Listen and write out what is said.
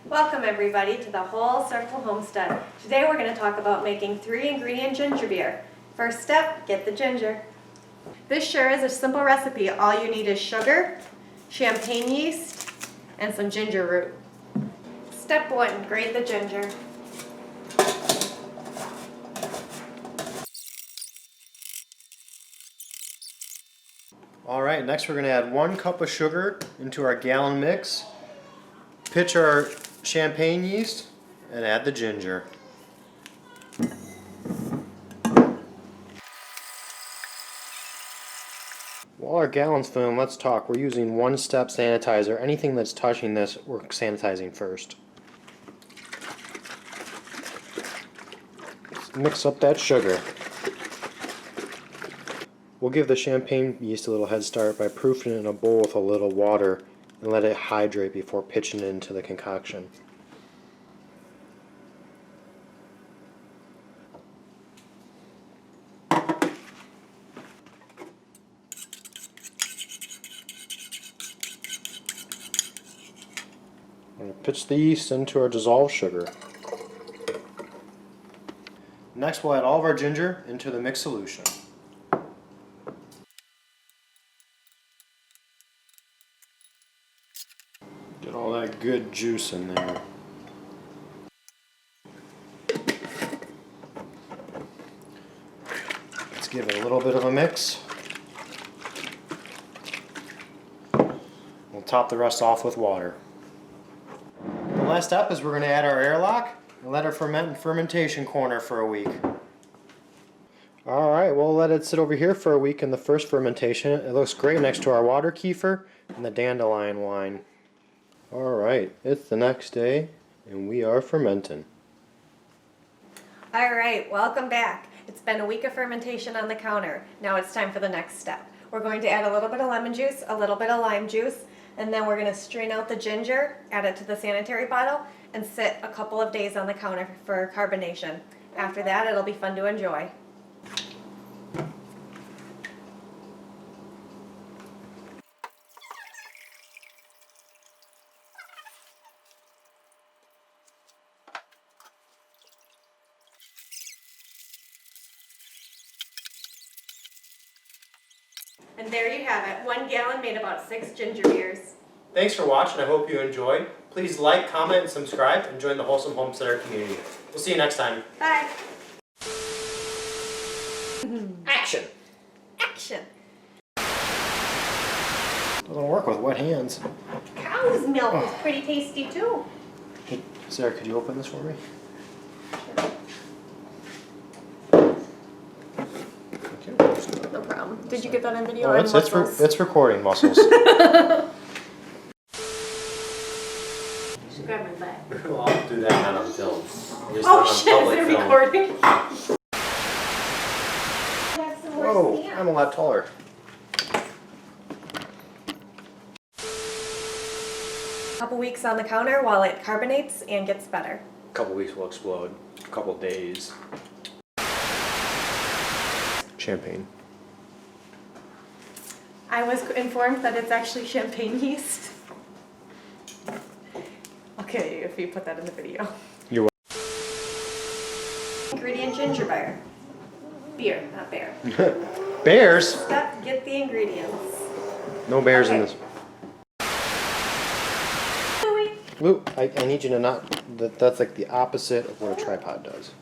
Welcome everybody to the Whole Circle Homestead. Today we're going to talk about making 3-ingredient ginger beer. First step, get the ginger. This sure is a simple recipe. All you need is sugar, champagne yeast, and some ginger root. Step 1, grate the ginger. Alright, next we're going to add 1 cup of sugar into our gallon mix, pitch our champagne yeast, and add the ginger. While our gallon's filling, let's talk. We're using one-step sanitizer. Anything that's touching this, we're sanitizing first. Let's mix up that sugar. We'll give the champagne yeast a little head start by proofing it in a bowl with a little water and let it hydrate before pitching it into the concoction. We're going to pitch the yeast into our dissolved sugar. Next we'll add all of our ginger into the mixed solution. Get all that good juice in there. Let's give it a little bit of a mix. We'll top the rest off with water. The last step is we're going to add our airlock and let it ferment in fermentation corner for a week. Alright, we'll let it sit over here for a week in the first fermentation. It looks great next to our water kefir and the dandelion wine. Alright, it's the next day and we are fermenting. Alright, welcome back. It's been a week of fermentation on the counter. Now it's time for the next step. We're going to add a little bit of lemon juice, a little bit of lime juice, and then we're going to strain out the ginger, add it to the sanitary bottle, and sit a couple of days on the counter for carbonation. After that, it'll be fun to enjoy. And there you have it. 1 gallon made about 6 ginger beers. Thanks for watching. I hope you enjoyed. Please like, comment, and subscribe, and join the Wholesome Homesteader community. We'll see you next time. Bye. Action! Action. Doesn't work with wet hands. Cow's milk is pretty tasty too. Hey, Sarah, could you open this for me? No problem. Did you get that in video? Oh, it's recording, muscles. Grab my butt. Well, I'll do that not on film. Oh shit, is it recording? Whoa, I'm a lot taller. A couple weeks on the counter while it carbonates and gets better. A couple weeks will explode. A couple days. Champagne. I was informed that it's actually champagne yeast. Okay, if you put that in the video. You're Ingredient ginger beer. Beer, not bear. Bears? Step, get the ingredients. No bears in Okay. this. Luke, I need you to not. That's like the opposite of what a tripod does.